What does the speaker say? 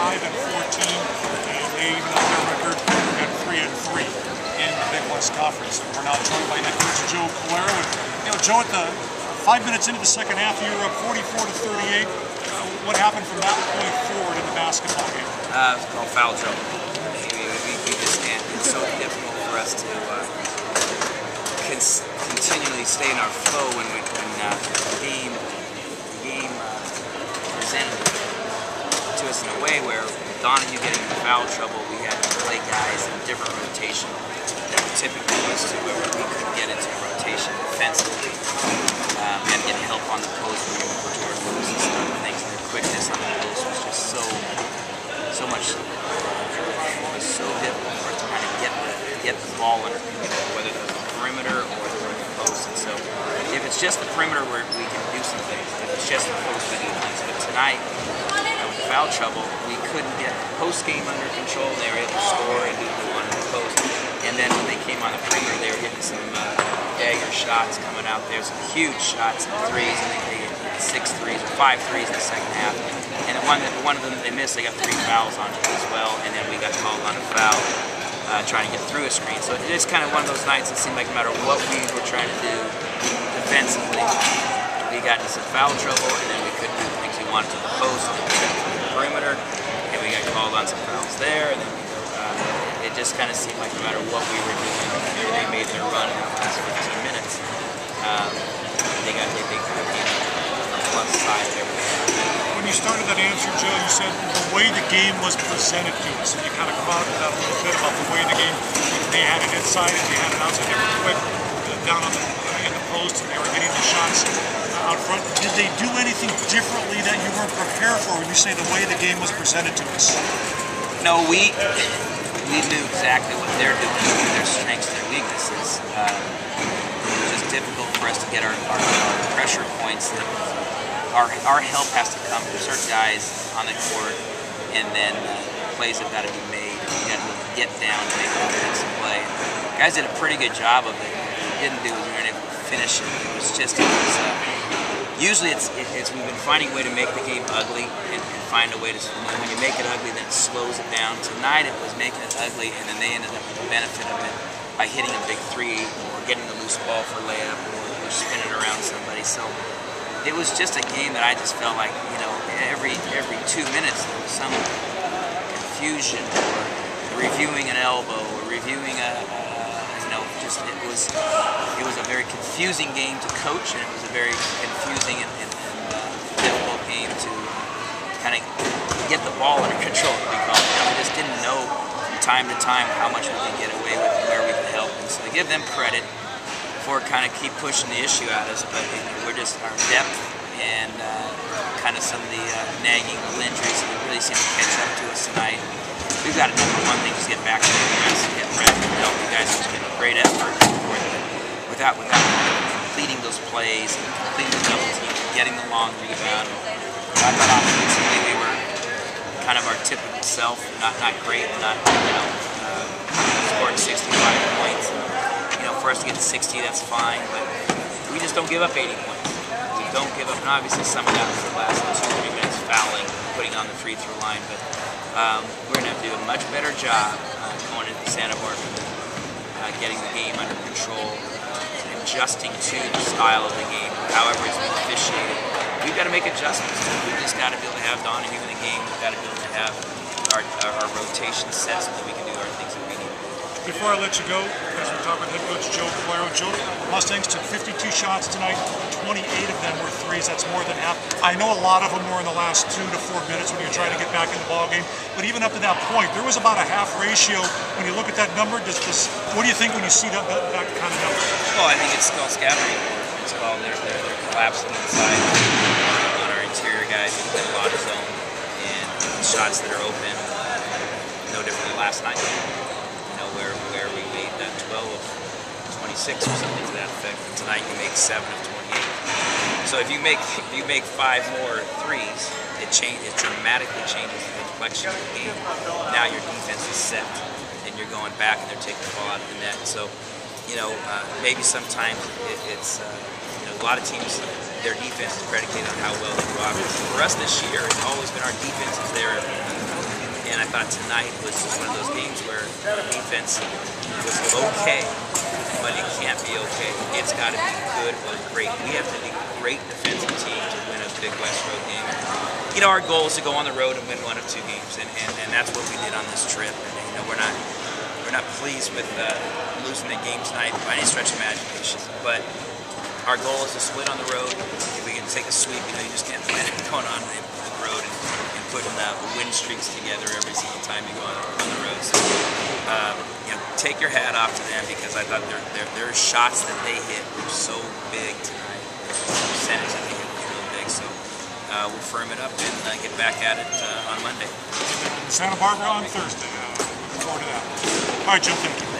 5-14, and they even up their record at 3-3 in the Big West Conference. And we're now joined by head coach Joe Callero. And Joe, at the 5 minutes into the second half, you were up 44-38. What happened from that point forward in the basketball game? It's called foul trouble. We just can't. It's so difficult for us to continually stay in our flow when the game presented to us in a way where Donahue getting in foul trouble, we had to play guys in different rotation that we're typically used to, where we couldn't get into rotation defensively. We had to get help on the post when we were toward moves and stuff. Things, their quickness on the post was just so much. It was so difficult for us to kind of get the ball under control, whether it was the perimeter or the post. And so, if it's just the perimeter, where we can do some things. If it's just the post, we do things. But tonight, with foul trouble, we couldn't get post game under control. They were able to score and do what they wanted in the post. And then when they came on the perimeter, they were hitting some dagger shots coming out there, some huge shots and threes. I think they hit 6 threes or 5 threes in the second half. And one of them they missed, they got 3 fouls on it as well. And then we got called on a foul trying to get through a screen. So it's kind of one of those nights that seemed like no matter what we were trying to do defensively, we got into some foul trouble, and then we couldn't do the things we wanted to the post, and then we got to the perimeter, and we got called on some fouls there, and then it just kind of seemed like no matter what we were doing, they made their run in the last 15 minutes. They got the plus side of everything. When you started that answer, Joe, you said the way the game was presented to us, and you kind of come out with that a little bit about the way the game, they had it inside and they had it outside, they were quick down on in the post, and they were getting the shots out front. Did they do anything differently that you weren't prepared for when you say the way the game was presented to us? No, we knew exactly what they're doing, their strengths and their weaknesses. It was just difficult for us to get our pressure points. Our help has to come from certain guys on the court, and then plays have got to be made. You got to get down and make an offensive play. Guys did a pretty good job of it. What we didn't do is we weren't able to finish it. It was just, usually it's we've been finding a way to make the game ugly and find a way to, when you make it ugly, then it slows it down. Tonight it was making it ugly, and then they ended up with the benefit of it by hitting a big 3 or getting the loose ball for layup or spinning it around somebody. So it was just a game that I just felt like, every 2 minutes there was some confusion, or reviewing an elbow, or reviewing it was a very confusing game to coach, and it was a very confusing and difficult game to kind of get the ball under control. We just didn't know from time to time how much we could get away with and where we could help. And so to give them credit for kind of keep pushing the issue at us, but we're just, our depth and kind of some of the nagging injuries that really seem to catch up to us tonight. We've got to, number one thing, just get back to the guys, get ready to help you guys. It's been a great effort without completing those plays and completing the double teams, getting the long rebound. I thought offensively we were kind of our typical self, not great, not scoring 65 points. For us to get to 60, that's fine, but we just don't give up 80 points. We don't give up, and obviously some of that was the last 2 or 3 minutes fouling, putting on the free throw line, but we're going to have to do a much better job going into Santa Barbara, getting the game under control, adjusting to the style of the game, however it's been officiated. We've got to make adjustments. We've just got to be able to have Donahue in the game. We've got to be able to have our rotation set so that we can do our things that we need. Before I let you go, as we're talking with head coach Joe Callero, Joe, Mustangs took 52 shots tonight, 28 of them were threes, that's more than half. I know a lot of them were in the last 2 to 4 minutes when you're trying to get back in the ball game, but even up to that point, there was about a half ratio. When you look at that number, what do you think when you see that kind of number? Well, I think it's called scattering. It's called they're collapsing inside on our interior guys in a lot of zone, and shots that are open, no different than last night. Where we made 12 of 26 or something to that effect. And tonight you make 7 of 28. So if you make 5 more threes, it dramatically changes the complexion of the game. Now your defense is set, and you're going back, and they're taking the ball out of the net. So, maybe sometimes it's a lot of teams, their defense is predicated on how well they do offense. For us this year, it's always been our defense is there And I thought tonight was just one of those games where defense was okay, but it can't be okay. It's got to be good or great. We have to be a great defensive team to win a Big West road game. You know, our goal is to go on the road and win one of 2 games, and that's what we did on this trip. And you know, we're not pleased with losing the game tonight by any stretch of imagination. But our goal is to split on the road. If we can take a sweep, you know, you just can't plan it going on the road and putting win streaks together every single time you go on the road. So, you know, take your hat off to them, because I thought their shots that they hit were so big tonight. The percentage that they hit was real big. So we'll firm it up and get back at it on Monday. Santa Barbara on Thursday. Looking forward to that. All right, Joe, thank you.